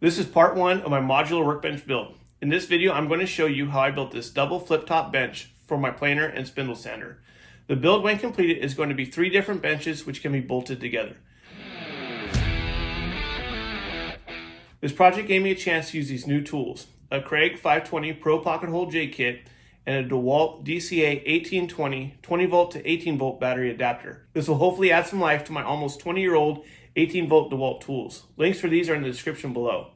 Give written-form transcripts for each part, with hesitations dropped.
This is part one of my modular workbench build. In this video, I'm going to show you how I built this double flip-top bench for my planer and spindle sander. The build, when completed, is going to be 3 different benches which can be bolted together. This project gave me a chance to use these new tools: a Kreg 520 Pro Pocket Hole J Kit and a DeWalt DCA 1820 20 volt to 18 volt battery adapter. This will hopefully add some life to my almost 20-year-old 18 volt DeWalt tools. Links for these are in the description below.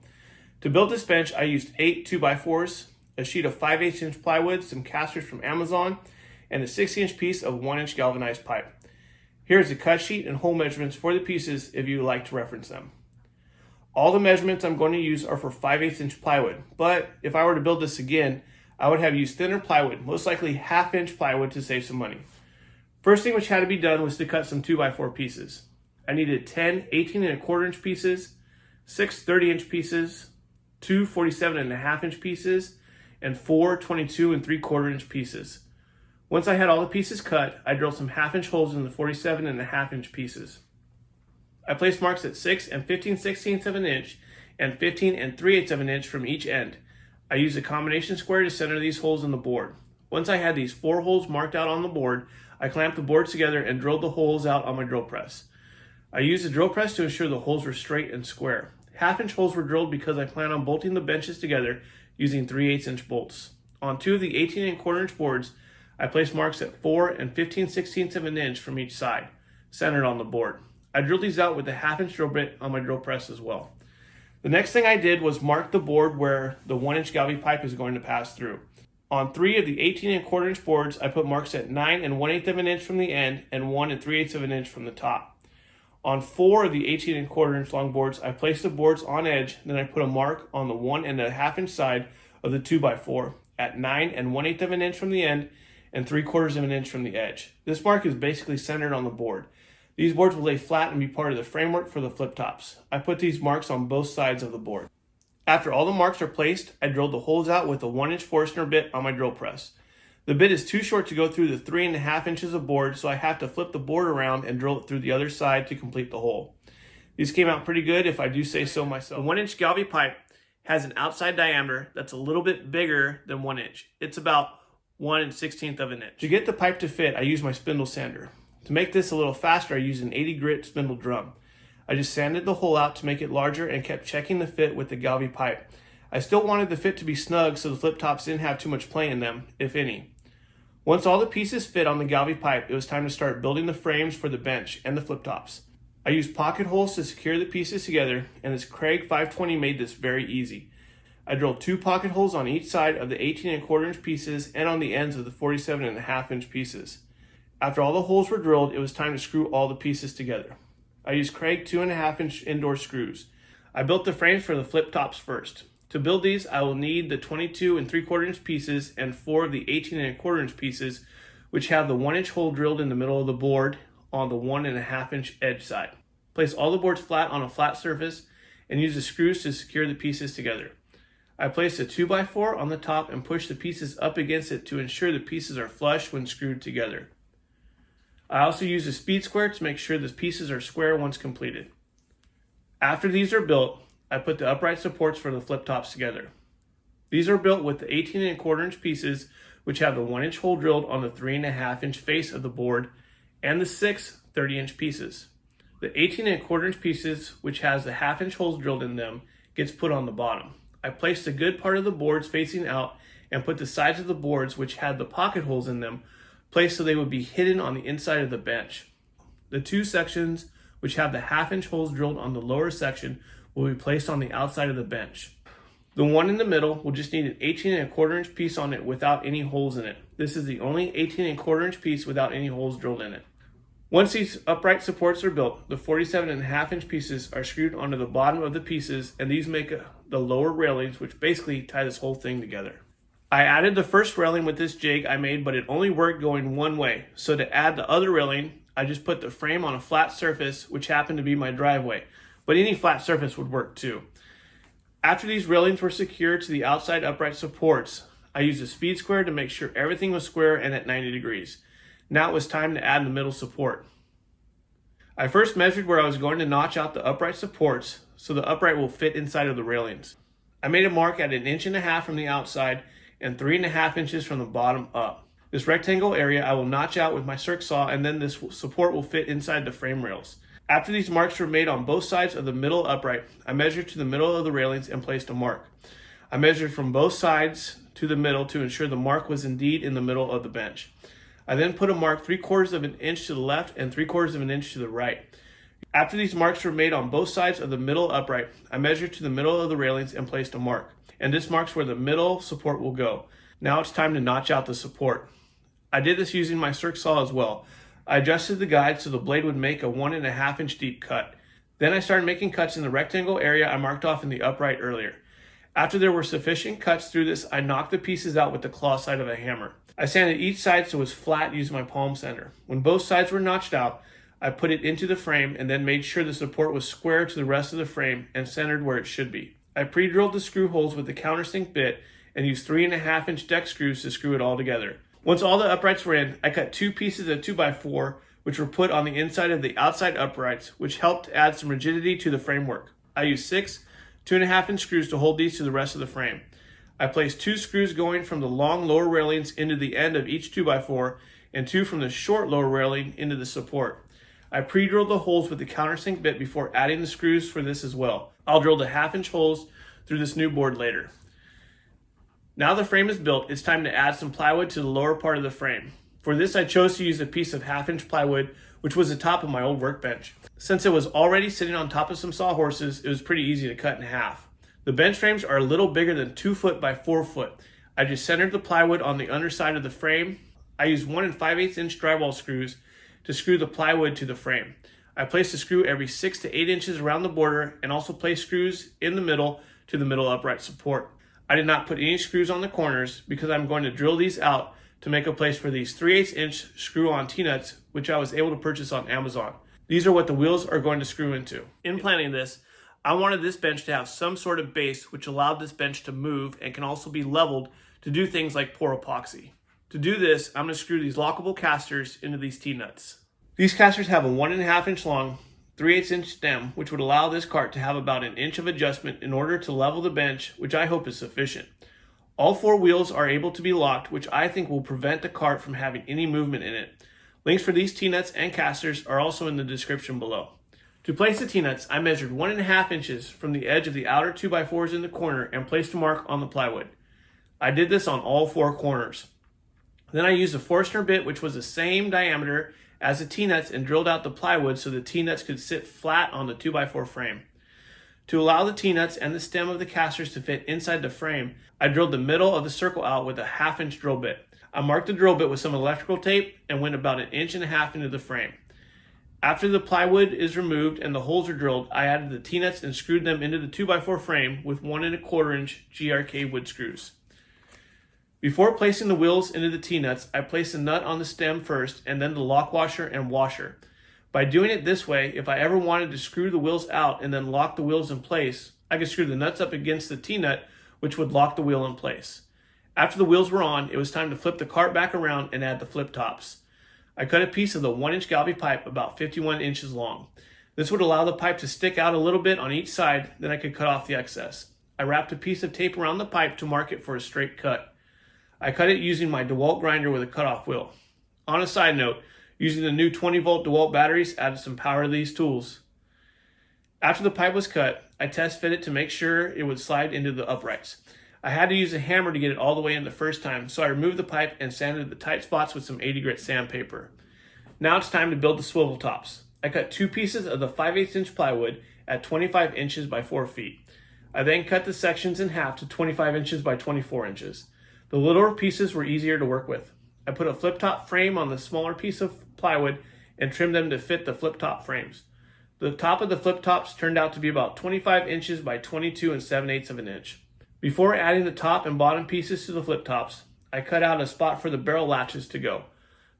To build this bench, I used 8 2x4s, a sheet of 5/8 inch plywood, some casters from Amazon, and a 60-inch piece of 1-inch galvanized pipe. Here's the cut sheet and hole measurements for the pieces if you would like to reference them. All the measurements I'm going to use are for 5/8 inch plywood, but if I were to build this again, I would have used thinner plywood, most likely 1/2 inch plywood, to save some money. First thing which had to be done was to cut some 2x4 pieces. I needed 10 18 1/4 inch pieces, 6 30-inch pieces, 2 47.5 inch pieces, and 4 22 3/4 inch pieces. Once I had all the pieces cut, I drilled some 1/2 inch holes in the 47.5 inch pieces. I placed marks at 6 15/16 of an inch and 15 3/8 of an inch from each end. I used a combination square to center these holes in the board. Once I had these 4 holes marked out on the board, I clamped the boards together and drilled the holes out on my drill press. I used the drill press to ensure the holes were straight and square. 1/2 inch holes were drilled because I plan on bolting the benches together using 3/8 inch bolts. On 2 of the 18 1/4 inch boards, I placed marks at 4 15/16 of an inch from each side, centered on the board. I drilled these out with a 1/2 inch drill bit on my drill press as well. The next thing I did was mark the board where the 1-inch galvy pipe is going to pass through. On 3 of the 18 1/4 inch boards, I put marks at 9 1/8 of an inch from the end and 1 3/8 of an inch from the top. On 4 of the 18 1/4 inch long boards, I placed the boards on edge, then I put a mark on the 1 1/2 inch side of the 2x4 at 9 1/8 of an inch from the end and 3/4 of an inch from the edge. This mark is basically centered on the board. These boards will lay flat and be part of the framework for the flip tops. I put these marks on both sides of the board. After all the marks are placed, I drilled the holes out with a 1-inch Forstner bit on my drill press. The bit is too short to go through the 3.5 inches of board, so I have to flip the board around and drill it through the other side to complete the hole. These came out pretty good, if I do say so myself. The 1-inch galvy pipe has an outside diameter that's a little bit bigger than 1 inch. It's about 1 1/16 of an inch. To get the pipe to fit, I use my spindle sander. To make this a little faster, I used an 80 grit spindle drum. I just sanded the hole out to make it larger and kept checking the fit with the galvy pipe. I still wanted the fit to be snug so the flip tops didn't have too much play in them, if any. Once all the pieces fit on the galvy pipe, it was time to start building the frames for the bench and the flip tops. I used pocket holes to secure the pieces together, and this Kreg 520 made this very easy. I drilled 2 pocket holes on each side of the 18 1/4 inch pieces and on the ends of the 47.5 inch pieces. After all the holes were drilled, it was time to screw all the pieces together. I used Kreg 2.5 inch indoor screws. I built the frames for the flip tops first. To build these, I will need the 22 3/4 inch pieces and 4 of the 18 1/4 inch pieces, which have the 1-inch hole drilled in the middle of the board on the 1.5 inch edge side. Place all the boards flat on a flat surface and use the screws to secure the pieces together. I placed a 2x4 on the top and pushed the pieces up against it to ensure the pieces are flush when screwed together. I also used a speed square to make sure the pieces are square once completed. After these are built, I put the upright supports for the flip tops together. These are built with the 18 1/4 inch pieces, which have the 1-inch hole drilled on the 3.5 inch face of the board, and the 6 30-inch pieces. The 18 1/4 inch pieces, which has the 1/2 inch holes drilled in them, gets put on the bottom. I placed the good part of the boards facing out and put the sides of the boards, which had the pocket holes in them, placed so they would be hidden on the inside of the bench. The 2 sections, which have the 1/2 inch holes drilled on the lower section, will be placed on the outside of the bench. The one in the middle will just need an 18 1/4 inch piece on it without any holes in it. This is the only 18 1/4 inch piece without any holes drilled in it. Once these upright supports are built, the 47.5 inch pieces are screwed onto the bottom of the pieces, and these make the lower railings, which basically tie this whole thing together. I added the first railing with this jig I made, but it only worked going one way. So to add the other railing, I just put the frame on a flat surface, which happened to be my driveway, but any flat surface would work too. After these railings were secured to the outside upright supports, I used a speed square to make sure everything was square and at 90 degrees. Now it was time to add the middle support. I first measured where I was going to notch out the upright supports so the upright will fit inside of the railings. I made a mark at 1.5 inches from the outside and 3.5 inches from the bottom up. This rectangle area I will notch out with my circ saw, and then this support will fit inside the frame rails. After these marks were made on both sides of the middle upright, I measured to the middle of the railings and placed a mark. I measured from both sides to the middle to ensure the mark was indeed in the middle of the bench. I then put a mark 3/4 of an inch to the left and 3/4 of an inch to the right. After these marks were made on both sides of the middle upright, I measured to the middle of the railings and placed a mark. And this marks where the middle support will go. Now it's time to notch out the support. I did this using my circ saw as well. I adjusted the guide so the blade would make a 1.5 inch deep cut. Then I started making cuts in the rectangle area I marked off in the upright earlier. After there were sufficient cuts through this, I knocked the pieces out with the claw side of a hammer. I sanded each side so it was flat using my palm sander. When both sides were notched out, I put it into the frame and then made sure the support was square to the rest of the frame and centered where it should be. I pre-drilled the screw holes with the countersink bit and used 3.5 inch deck screws to screw it all together. Once all the uprights were in, I cut 2 pieces of 2x4, which were put on the inside of the outside uprights, which helped add some rigidity to the framework. I used 6 2.5 inch screws to hold these to the rest of the frame. I placed 2 screws going from the long lower railings into the end of each 2x4 and 2 from the short lower railing into the support. I pre-drilled the holes with the countersink bit before adding the screws for this as well. I'll drill the 1/2 inch holes through this new board later. Now the frame is built, it's time to add some plywood to the lower part of the frame. For this I chose to use a piece of 1/2 inch plywood, which was the top of my old workbench. Since it was already sitting on top of some sawhorses, it was pretty easy to cut in half. The bench frames are a little bigger than 2 foot by 4 foot. I just centered the plywood on the underside of the frame. I used 1 5/8 inch drywall screws to screw the plywood to the frame. I placed a screw every 6 to 8 inches around the border and also placed screws in the middle to the middle upright support. I did not put any screws on the corners because I'm going to drill these out to make a place for these 3/8 inch screw-on T-nuts, which I was able to purchase on Amazon. These are what the wheels are going to screw into. In planning this, I wanted this bench to have some sort of base which allowed this bench to move and can also be leveled to do things like pour epoxy. To do this, I'm going to screw these lockable casters into these T-nuts. These casters have a 1.5 inch long, 3/8 inch stem, which would allow this cart to have about 1 inch of adjustment in order to level the bench, which I hope is sufficient. All 4 wheels are able to be locked, which I think will prevent the cart from having any movement in it. Links for these T-nuts and casters are also in the description below. To place the T-nuts, I measured 1.5 inches from the edge of the outer 2x4s in the corner and placed a mark on the plywood. I did this on all 4 corners. Then I used a Forstner bit, which was the same diameter as the T-nuts, and drilled out the plywood so the T-nuts could sit flat on the 2x4 frame. To allow the T-nuts and the stem of the casters to fit inside the frame, I drilled the middle of the circle out with a 1/2 inch drill bit. I marked the drill bit with some electrical tape and went about 1.5 inches into the frame. After the plywood is removed and the holes are drilled, I added the T-nuts and screwed them into the 2x4 frame with 1.25 inch GRK wood screws. Before placing the wheels into the T-nuts, I placed the nut on the stem first and then the lock washer and washer. By doing it this way, if I ever wanted to screw the wheels out and then lock the wheels in place, I could screw the nuts up against the T-nut, which would lock the wheel in place. After the wheels were on, it was time to flip the cart back around and add the flip tops. I cut a piece of the 1-inch galvy pipe about 51 inches long. This would allow the pipe to stick out a little bit on each side, then I could cut off the excess. I wrapped a piece of tape around the pipe to mark it for a straight cut. I cut it using my DeWalt grinder with a cutoff wheel. On a side note, using the new 20-volt DeWalt batteries added some power to these tools. After the pipe was cut, I test fit it to make sure it would slide into the uprights. I had to use a hammer to get it all the way in the first time, so I removed the pipe and sanded the tight spots with some 80 grit sandpaper. Now it's time to build the swivel tops. I cut 2 pieces of the 5/8 inch plywood at 25 inches by 4 feet. I then cut the sections in half to 25 inches by 24 inches. The littler pieces were easier to work with. I put a flip-top frame on the smaller piece of plywood and trimmed them to fit the flip-top frames. The top of the flip-tops turned out to be about 25 inches by 22 7/8 of an inch. Before adding the top and bottom pieces to the flip-tops, I cut out a spot for the barrel latches to go.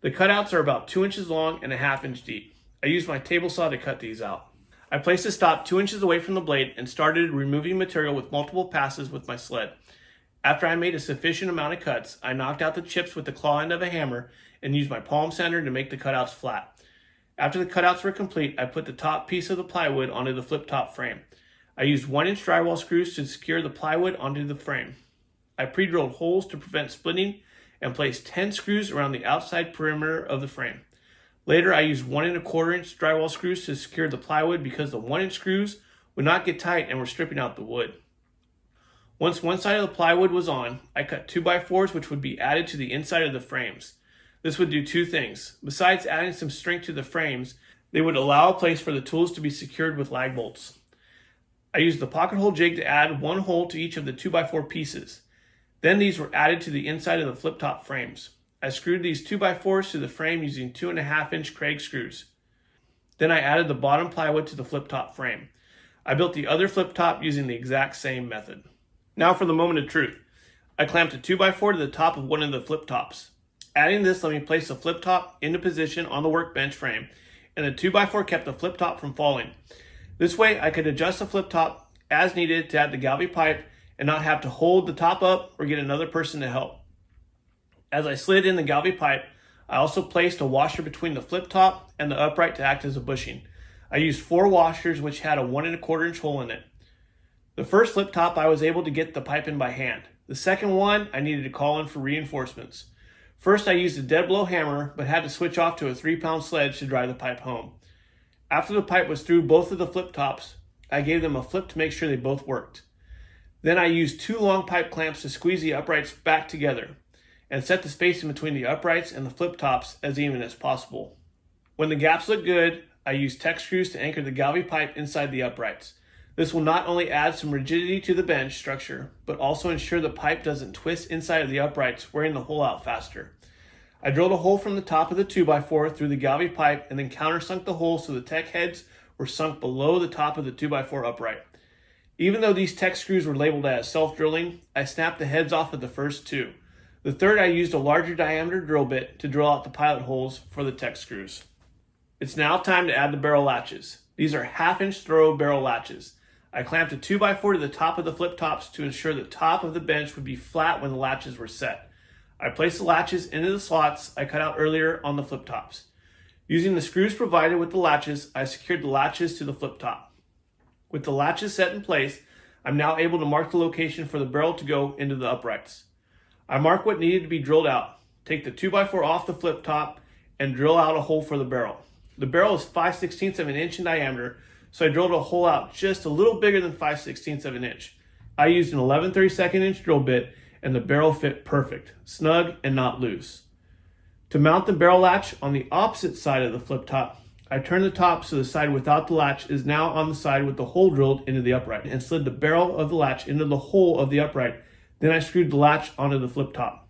The cutouts are about 2 inches long and a 1/2 inch deep. I used my table saw to cut these out. I placed the stop 2 inches away from the blade and started removing material with multiple passes with my sled. After I made a sufficient amount of cuts, I knocked out the chips with the claw end of a hammer and used my palm sander to make the cutouts flat. After the cutouts were complete, I put the top piece of the plywood onto the flip-top frame. I used 1-inch drywall screws to secure the plywood onto the frame. I pre-drilled holes to prevent splitting and placed 10 screws around the outside perimeter of the frame. Later, I used 1 1/4-inch drywall screws to secure the plywood because the 1-inch screws would not get tight and were stripping out the wood. Once one side of the plywood was on, I cut 2x4s which would be added to the inside of the frames. This would do two things. Besides adding some strength to the frames, they would allow a place for the tools to be secured with lag bolts. I used the pocket hole jig to add 1 hole to each of the 2x4 pieces. Then these were added to the inside of the flip-top frames. I screwed these 2x4s to the frame using 2.5-inch Kreg screws. Then I added the bottom plywood to the flip-top frame. I built the other flip-top using the exact same method. Now for the moment of truth. I clamped a 2x4 to the top of one of the flip-tops. Adding this let me place the flip-top into position on the workbench frame, and the 2x4 kept the flip-top from falling. This way I could adjust the flip-top as needed to add the galvy pipe and not have to hold the top up or get another person to help. As I slid in the galvy pipe, I also placed a washer between the flip top and the upright to act as a bushing. I used 4 washers which had a 1 1/4-inch hole in it. The first flip top I was able to get the pipe in by hand. The second one I needed to call in for reinforcements. First I used a dead blow hammer but had to switch off to a 3-pound sledge to drive the pipe home. After the pipe was through both of the flip tops, I gave them a flip to make sure they both worked. Then I used 2 long pipe clamps to squeeze the uprights back together and set the spacing between the uprights and the flip tops as even as possible. When the gaps look good, I used Tek screws to anchor the galvy pipe inside the uprights. This will not only add some rigidity to the bench structure, but also ensure the pipe doesn't twist inside of the uprights, wearing the hole out faster. I drilled a hole from the top of the 2x4 through the galvy pipe and then countersunk the hole so the Tek heads were sunk below the top of the 2x4 upright. Even though these Tek screws were labeled as self-drilling, I snapped the heads off of the first 2. The third I used a larger diameter drill bit to drill out the pilot holes for the Tek screws. It's now time to add the barrel latches. These are 1/2-inch throw barrel latches. I clamped a 2x4 to the top of the flip tops to ensure the top of the bench would be flat when the latches were set. I placed the latches into the slots I cut out earlier on the flip tops. Using the screws provided with the latches, I secured the latches to the flip top. With the latches set in place, I'm now able to mark the location for the barrel to go into the uprights. I mark what needed to be drilled out, take the 2x4 off the flip top, and drill out a hole for the barrel. The barrel is 5/16 of an inch in diameter, so I drilled a hole out just a little bigger than 5/16 of an inch. I used an 11/32 inch drill bit, and the barrel fit perfect, snug and not loose. To mount the barrel latch on the opposite side of the flip top, I turned the top so the side without the latch is now on the side with the hole drilled into the upright and slid the barrel of the latch into the hole of the upright. Then I screwed the latch onto the flip top.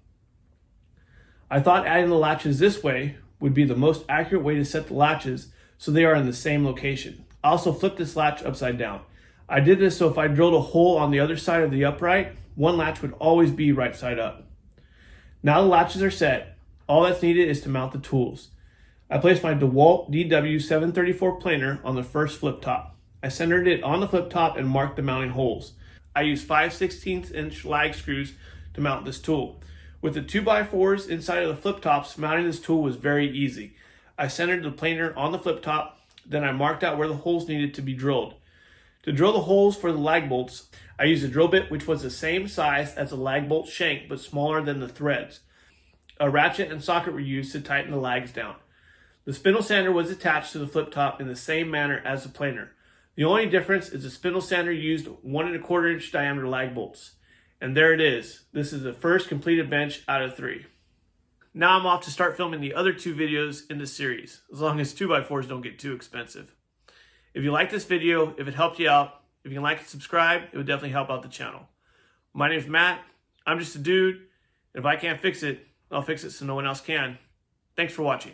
I thought adding the latches this way would be the most accurate way to set the latches so they are in the same location. I also flipped this latch upside down. I did this so if I drilled a hole on the other side of the upright, one latch would always be right side up. Now the latches are set, all that's needed is to mount the tools. I placed my DeWalt DW734 planer on the first flip top. I centered it on the flip top and marked the mounting holes. I used 5/16 inch lag screws to mount this tool. With the 2x4s inside of the flip tops, mounting this tool was very easy. I centered the planer on the flip top, then I marked out where the holes needed to be drilled. To drill the holes for the lag bolts, I used a drill bit which was the same size as the lag bolt shank but smaller than the threads. A ratchet and socket were used to tighten the lags down. The spindle sander was attached to the flip top in the same manner as the planer. The only difference is the spindle sander used 1 1/4 inch diameter lag bolts. And there it is. This is the first completed bench out of 3. Now I'm off to start filming the other 2 videos in this series, as long as 2x4s don't get too expensive. If you like this video, if it helped you out, if you can like and subscribe, it would definitely help out the channel. My name is Matt. I'm just a dude. And if I can't fix it, I'll fix it so no one else can. Thanks for watching.